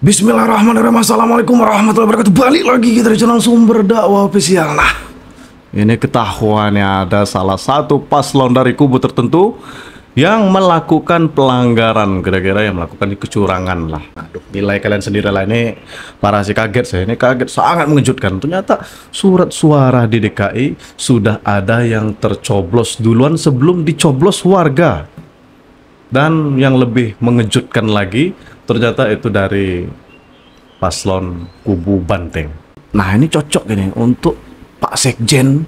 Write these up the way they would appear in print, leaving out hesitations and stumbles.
Bismillahirrahmanirrahim. Assalamualaikum warahmatullahi wabarakatuh. Balik lagi kita di channel Sumber Dakwah Official. Nah, ini ketahuannya ada salah satu paslon dari kubu tertentu yang melakukan pelanggaran, kira-kira yang melakukan kecurangan lah. Aduh, nilai kalian sendiri lah. Ini para si kaget saya. Ini kaget, sangat mengejutkan. Ternyata surat suara di DKI sudah ada yang tercoblos duluan sebelum dicoblos warga. Dan yang lebih mengejutkan lagi, ternyata itu dari paslon kubu Banteng. Nah, ini cocok ini untuk Pak Sekjen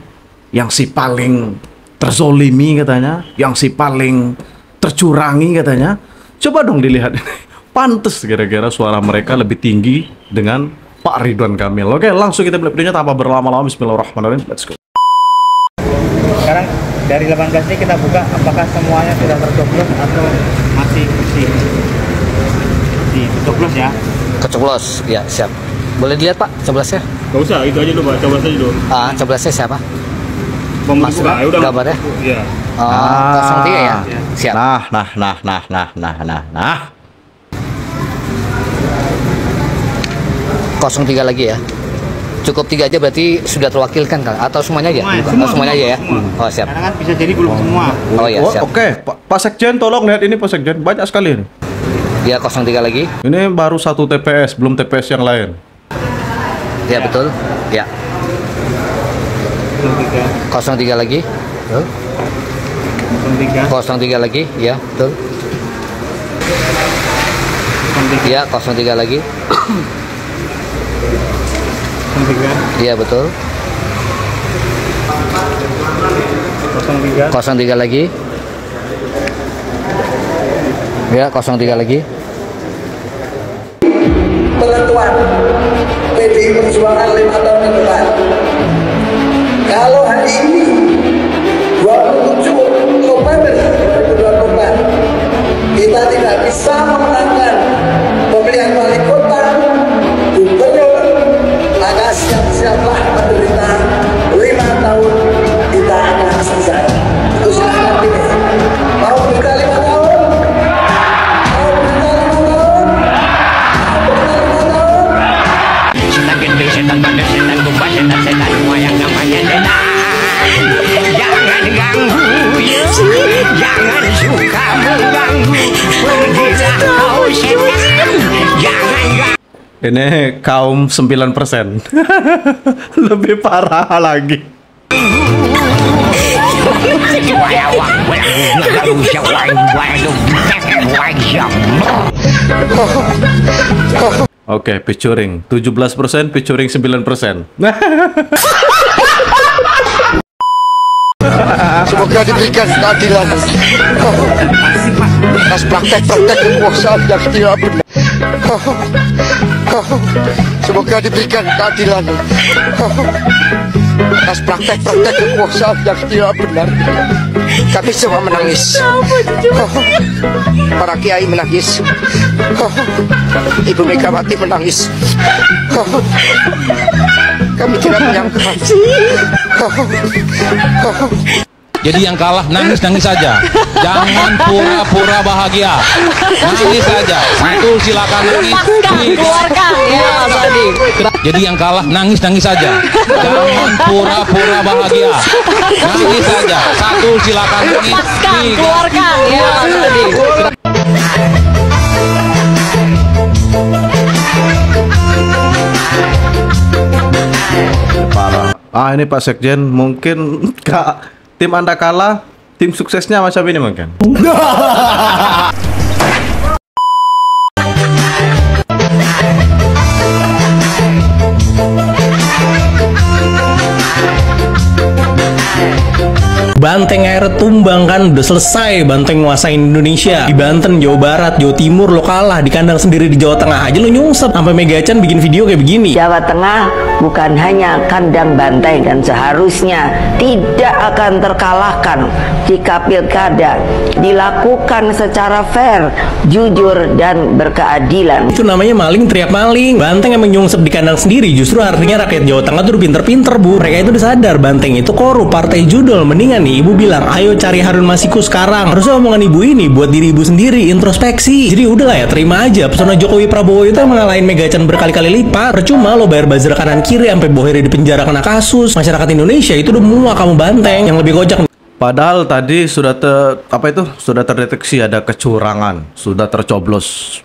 yang si paling terzolimi katanya, yang si paling tercurangi katanya. Coba dong dilihat ini. Pantes kira-kira suara mereka lebih tinggi dengan Pak Ridwan Kamil. Oke, langsung kita lihat videonya tanpa berlama-lama. Bismillahirrahmanirrahim. Let's go. Sekarang dari 18 ini kita buka apakah semuanya sudah tercoblos atau masih dicoblos ya? Kecoblos, ya siap. Boleh dilihat Pak, coblosnya? Gak usah, itu aja dulu Pak, coblos aja dulu. Coblosnya siapa? Mas buka, ya udah. Gambarnya? Iya. 03 ya? Siap. Nah. 03 lagi ya? Cukup 3 aja berarti sudah terwakilkan kan? Atau semuanya aja? Semuanya aja ya? Oh siap. Karena kan bisa jadi belum semua. Oh ya siap. Oke, Pak Sekjen tolong lihat ini Pak Sekjen, banyak sekali ini. Ya 03 lagi. Ini baru satu TPS, belum TPS yang lain. Ya betul. Ya. 03 lagi. 03 lagi. Ya betul. Ya 03 lagi. 03. Iya betul. 03 lagi. Ya 03 lagi. Penentuan PDI Perjuangan 5 tahun ke depan. Kalau hari ini 27 November 2024 kita tidak bisa memenangkan pemilihan wali kota, gubernur, maka siap-siaplah menderita 5 tahun kita akan selesai. Itu silahkan pilih. Mau menderita 5 tahun? Mau menderita 5 tahun? Mau menderita 5 tahun? Setan gede, setan bandel, setan gombal, setan semua yang namanya setan. Jangan ganggu, jangan suka mengganggu. Pergilah kau setan, jangan ganggu. Ini kaum 9%. Lebih parah lagi. Oke, featuring 17%, featuring 9%. Semoga diberikan keadilan atas praktek-praktek kekuasaan yang tidak benar. Semoga diberikan keadilan atas praktek-praktek kekuasaan yang tidak benar. Kami semua menangis. Para kiai menangis. Ibu Megawati menangis. Kami tidak menyangka. Jadi yang kalah nangis-nangis saja. Jangan pura-pura bahagia. Nangis saja. Satu silakan nangis. Keluarkan ya tadi. Jadi yang kalah nangis-nangis saja. Jangan pura-pura bahagia. Nangis saja. Satu silakan nangis. Keluarkan ya tadi. Parah. Ini Pak Sekjen, mungkin tim Anda kalah, tim suksesnya macam ini mungkin. Banteng akhirnya tumbang kan, udah selesai Banteng nguasain Indonesia. Di Banten, Jawa Barat, Jawa Timur lo kalah, di kandang sendiri di Jawa Tengah aja lo nyungsep. Sampai Megachan bikin video kayak begini. Jawa Tengah bukan hanya kandang banteng, dan seharusnya tidak akan terkalahkan jika pilkada dilakukan secara fair, jujur, dan berkeadilan. Itu namanya maling teriak maling. Banteng yang menyungsep di kandang sendiri justru artinya rakyat Jawa Tengah tuh udah pinter-pinter, Bu. Mereka itu udah sadar banteng itu korup, partai judul. Mendingan nih ibu bilang, ayo cari Harun Masiku sekarang. Harusnya omongan ibu ini buat diri ibu sendiri, introspeksi. Jadi udahlah ya, terima aja. Pesona Jokowi Prabowo itu yang mengalahin Megachan berkali-kali lipat. Percuma lo bayar buzzer kanan kiri sampai Boheri di penjara kena kasus. Masyarakat Indonesia itu udah muak kamu banteng. Yang lebih kocak, Padahal tadi sudah sudah terdeteksi ada kecurangan, sudah tercoblos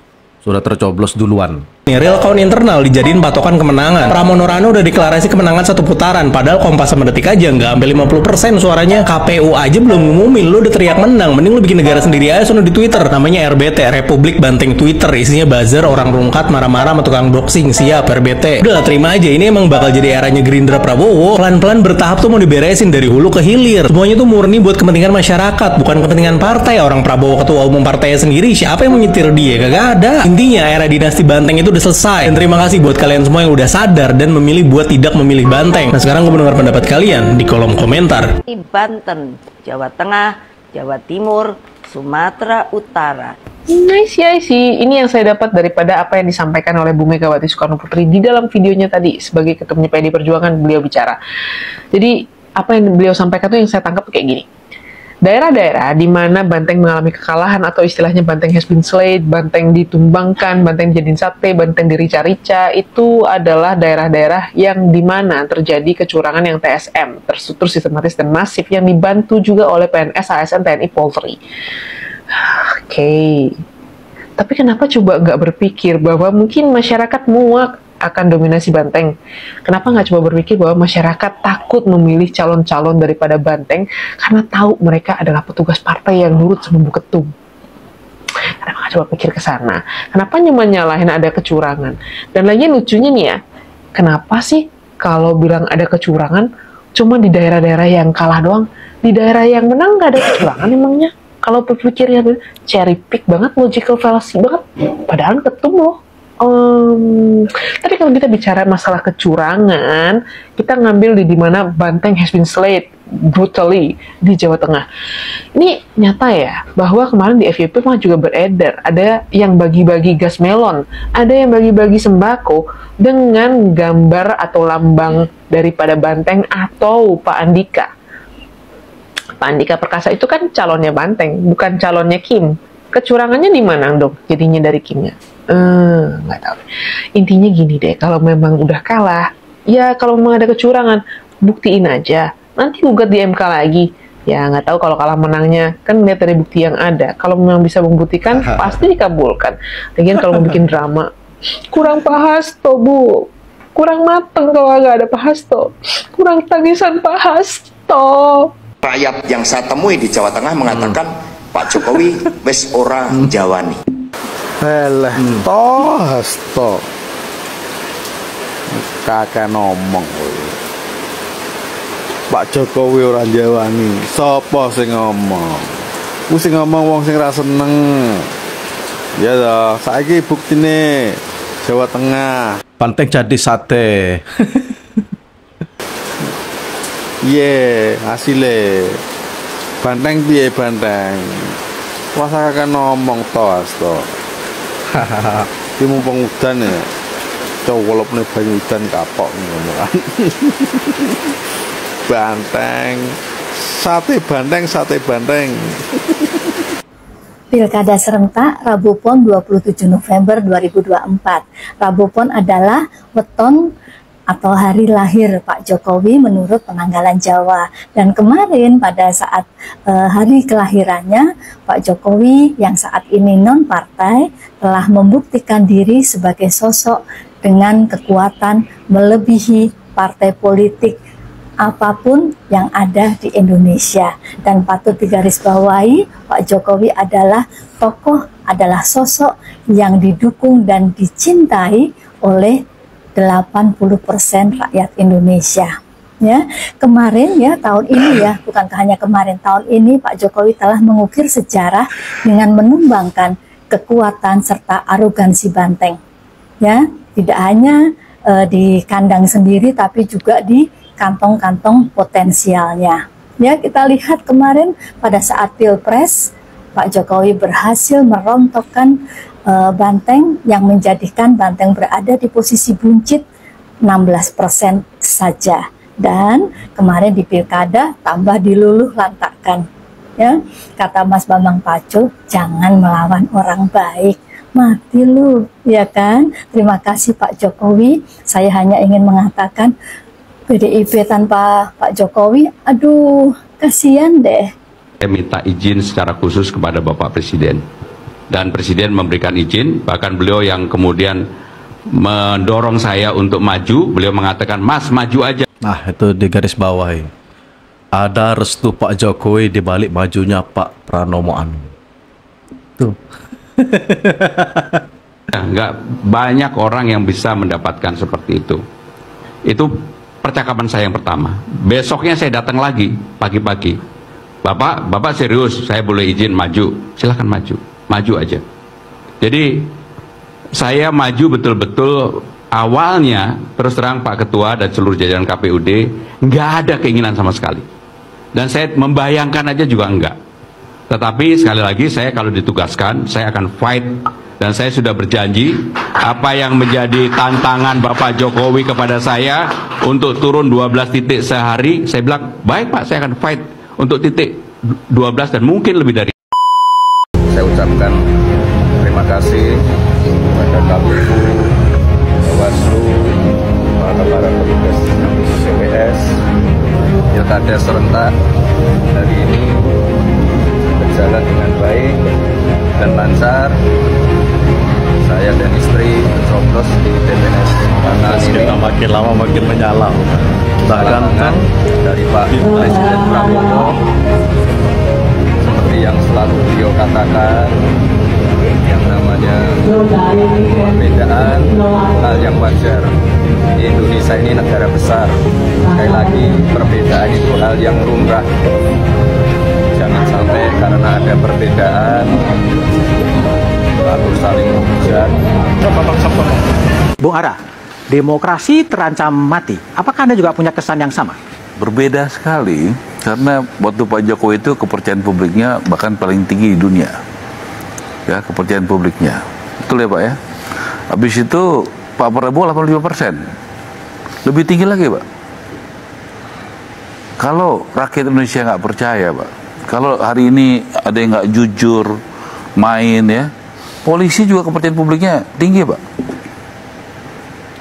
duluan. real count internal dijadiin patokan kemenangan. Pramono Rano udah deklarasi kemenangan 1 putaran, padahal Kompas sama Detik aja nggak sampai 50% suaranya. KPU aja belum ngumumin, lo udah teriak menang. Mending lo bikin negara sendiri aja sono di Twitter. Namanya RBT, Republik Banteng Twitter. Isinya buzzer, orang rungkat, marah-marah sama tukang doxing. Siap, RBT. Udah terima aja, ini emang bakal jadi eranya Gerindra Prabowo. Pelan-pelan bertahap tuh mau diberesin dari hulu ke hilir. Semuanya tuh murni buat kepentingan masyarakat, bukan kepentingan partai. Orang Prabowo ketua umum partainya sendiri, siapa yang menyetir dia? Kagak ada. Intinya era dinasti Banteng itu udah selesai. Dan terima kasih buat kalian semua yang udah sadar dan memilih buat tidak memilih Banteng. Nah sekarang gue mendengar pendapat kalian di kolom komentar. Banten, Jawa Tengah, Jawa Timur, Sumatera Utara. Nice ya sih. Ini yang saya dapat daripada apa yang disampaikan oleh Bu Megawati Soekarno Putri di dalam videonya tadi sebagai ketumnya PD Perjuangan. Beliau bicara. Jadi apa yang beliau sampaikan tuh yang saya tangkap kayak gini. Daerah-daerah di mana Banteng mengalami kekalahan atau istilahnya Banteng has been slayed, Banteng ditumbangkan, Banteng jadiin sate, Banteng dirica-rica, itu adalah daerah-daerah yang di mana terjadi kecurangan yang TSM, terstruktur, sistematis, dan masif yang dibantu juga oleh PNS, ASN, TNI, Polri. Oke. Tapi kenapa coba nggak berpikir bahwa mungkin masyarakat muak akan dominasi Banteng? Kenapa nggak coba berpikir bahwa masyarakat takut memilih calon-calon daripada Banteng karena tahu mereka adalah petugas partai yang nurut sama Bu Ketum? Kenapa nggak coba pikir ke sana? Kenapa cuma nyalahin ada kecurangan? Dan lagi lucunya nih ya, kenapa sih kalau bilang ada kecurangan cuma di daerah-daerah yang kalah doang? Di daerah yang menang nggak ada kecurangan emangnya? Kalau berpikirnya cherry pick banget, logical fallacy banget, padahal Ketum loh. Tapi kalau kita bicara masalah kecurangan, kita ngambil di mana Banteng has been slayed brutally di Jawa Tengah. Ini nyata ya, bahwa kemarin di FYP mah juga beredar, ada yang bagi-bagi gas melon, ada yang bagi-bagi sembako dengan gambar atau lambang daripada Banteng atau Pak Andika. Pak Andika Perkasa itu kan calonnya Banteng, bukan calonnya Kim. Kecurangannya di mana dong jadinya dari Kimnya? Nggak tahu. Intinya gini deh, kalau memang udah kalah, ya kalau memang ada kecurangan, buktiin aja. Nanti gugat di MK lagi. Ya nggak tahu kalau kalah menangnya, kan lihat dari bukti yang ada. Kalau memang bisa membuktikan, pasti dikabulkan. Lagian kalau mau bikin drama, kurang Pak Hasto, Bu. Kurang mateng kalau nggak ada Pak Hasto. Kurang tangisan Pak Hasto. Rakyat yang saya temui di Jawa Tengah mengatakan Pak Jokowi wis ora jawani. Alah, toh Hasto kakek ngomong Pak Jokowi orang jawani. Sopo sing ngomong? Ku sing ngomong wong sing ra seneng. Ya toh, saiki buktine Jawa Tengah. Banteng jadi sate. Iya, hasilnya Banteng piye Banteng? Kuasa kakek ngomong toh Hasto. Ki mumpung udan ya. Cowolopne banyu udan kapok ngomongan. Banteng. Sate Banteng, sate Banteng. Pilkada serentak Rabu Pon 27 November 2024. Rabu Pon adalah weton atau hari lahir Pak Jokowi menurut penanggalan Jawa. Dan kemarin pada saat hari kelahirannya, Pak Jokowi yang saat ini non-partai telah membuktikan diri sebagai sosok dengan kekuatan melebihi partai politik apapun yang ada di Indonesia. Dan patut digarisbawahi, Pak Jokowi adalah tokoh, adalah sosok yang didukung dan dicintai oleh 80% rakyat Indonesia. Ya, kemarin ya, tahun ini ya, bukan hanya kemarin, tahun ini Pak Jokowi telah mengukir sejarah dengan menumbangkan kekuatan serta arogansi Banteng. Ya, tidak hanya di kandang sendiri, tapi juga di kantong-kantong potensialnya. Ya, kita lihat kemarin pada saat Pilpres, Pak Jokowi berhasil merontokkan Banteng yang menjadikan Banteng berada di posisi buncit 16% saja. Dan kemarin di Pilkada tambah diluluh lantakkan. Ya, kata Mas Bambang Pacul, jangan melawan orang baik, mati lu, ya kan? Terima kasih Pak Jokowi. Saya hanya ingin mengatakan PDIP tanpa Pak Jokowi, aduh, kasihan deh. Saya minta izin secara khusus kepada Bapak Presiden, dan Presiden memberikan izin. Bahkan beliau yang kemudian mendorong saya untuk maju, beliau mengatakan, Mas maju aja. Nah, itu di garis bawahi. Ada restu Pak Jokowi di balik majunya Pak Pranomo Anung. Tuh. Nggak banyak orang yang bisa mendapatkan seperti itu. Itu percakapan saya yang pertama. Besoknya saya datang lagi pagi-pagi. Bapak serius, saya boleh izin maju, silahkan maju aja. Jadi saya maju betul-betul. Awalnya terus terang Pak Ketua dan seluruh jajaran KPUD nggak ada keinginan sama sekali, dan saya membayangkan aja juga enggak. Tetapi sekali lagi, saya kalau ditugaskan saya akan fight, dan saya sudah berjanji apa yang menjadi tantangan Bapak Jokowi kepada saya untuk turun 12 titik sehari, saya bilang baik Pak, saya akan fight untuk titik 12 dan mungkin lebih dari. Saya ucapkan terima kasih kepada KPU, Bawaslu, para petugas PPS. Pilkada serentak hari ini berjalan dengan baik dan lancar. Saya dan istri mencoblos di TPS Tanah ini. Makin lama makin menyala. Talangan dari Pak Presiden Prabowo, seperti yang selalu beliau katakan, yang namanya perbedaan hal yang wajar. Indonesia ini negara besar. Sekali lagi, perbedaan itu hal yang lumrah. Jangan sampai karena ada perbedaan lalu saling menghujat. Bung Ara, demokrasi terancam mati. Apakah Anda juga punya kesan yang sama? Berbeda sekali, karena waktu Pak Jokowi itu kepercayaan publiknya bahkan paling tinggi di dunia. Ya, kepercayaan publiknya. Betul ya Pak ya? Habis itu Pak Prabowo 85%. Lebih tinggi lagi Pak. Kalau rakyat Indonesia nggak percaya Pak, kalau hari ini ada yang nggak jujur, main ya, polisi juga kepercayaan publiknya tinggi Pak.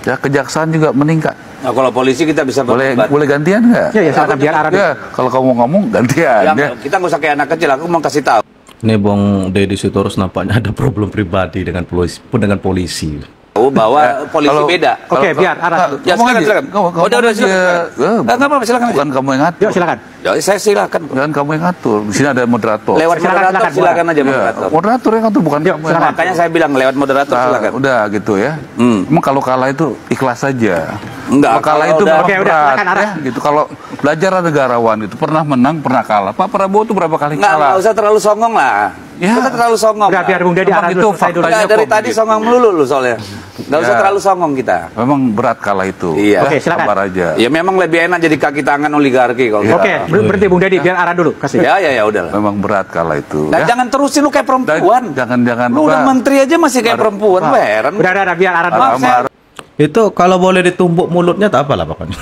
Ya, kejaksaan juga meningkat. Nah, kalau polisi kita bisa boleh gantian nggak? Ya, silakan biar Ara. Ya, kalau kamu ngomong gantian. Ya, kita nggak usah kayak anak kecil. Aku mau kasih tahu. Ini Bung Deddy Sitorus nampaknya ada problem pribadi dengan polisi. Bahwa polisi beda. Oke, biar Ara. Ya, silakan. Udah silakan. Enggak apa-apa, silakan. Bukan kamu yang ngatur. Yuk, silakan. Ya, saya silakan. Bukan kamu yang ngatur. Di sini ada moderator. Lewat moderator silakan aja moderator. Moderator yang ngatur, bukan kamu. Makanya saya bilang lewat moderator silakan. Udah gitu ya. Emang kalau kalah itu ikhlas saja. Enggak. Kalau kalah itu udah silakan Ara. Gitu. Kalau belajar negarawan itu pernah menang, pernah kalah. Pak Prabowo itu berapa kali kalah? Nggak usah terlalu songong lah. Ya. Kita terlalu songong. Udah biar Bung Deddy Ara itu faktanya dari tadi songong melulu lu soalnya. Nggak usah terlalu songong kita. Memang berat kalah itu. Iya. Oke, silakan. Sabar aja. Ya memang lebih enak jadi kaki tangan oligarki kalau. Oke, berhenti Bung Deddy, biar Ara dulu kasih. Ya udah. Memang berat kalah itu. Nah, jangan terusin lu kayak perempuan. Jangan. Lu udah menteri aja masih kayak perempuan, heran. Udah, biar Ara dulu. Itu kalau boleh ditumbuk mulutnya tak apalah pokoknya.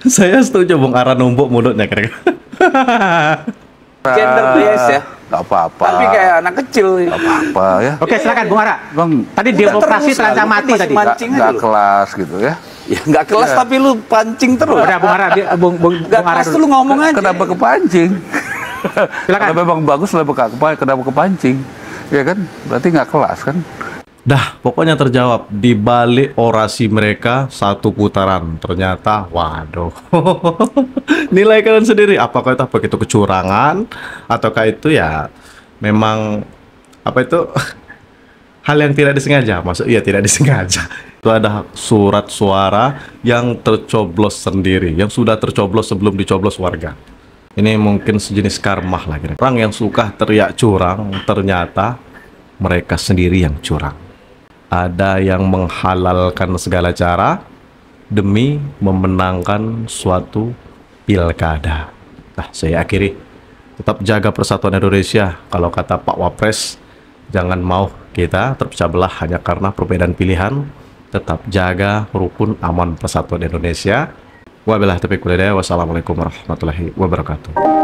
Saya setuju Bung Ara numbuk mulutnya kira-kira. Gender bias ya. Gak apa-apa. Tapi kayak anak kecil. Gak apa-apa ya. Oke, silakan Bung Ara. Bang, tadi demokrasi terancam mati tadi. Gak kelas gitu ya. Ya nggak kelas tapi lu pancing terus. Udah Bung Ara, Bung Ara dulu. Lu ngomong aja. Kenapa kepancing? Silakan. Kalau memang bagus kenapa kepancing? Ya kan? Berarti nggak kelas kan? Dah, pokoknya terjawab di balik orasi mereka satu putaran. Ternyata, waduh, nilai kalian sendiri. Apakah itu begitu kecurangan, ataukah itu ya memang apa itu hal yang tidak disengaja? Maksud iya tidak disengaja. Itu ada surat suara yang tercoblos sendiri, yang sudah tercoblos sebelum dicoblos warga. Ini mungkin sejenis karmah lah kira-kira. Orang yang suka teriak curang, ternyata mereka sendiri yang curang. ada yang menghalalkan segala cara demi memenangkan suatu pilkada. Nah, saya akhiri, tetap jaga persatuan Indonesia. Kalau kata Pak Wapres, jangan mau kita terpecah belah hanya karena perbedaan pilihan. Tetap jaga rukun aman persatuan Indonesia. Wabillahi taufiq wal hidayah. Wassalamualaikum warahmatullahi wabarakatuh.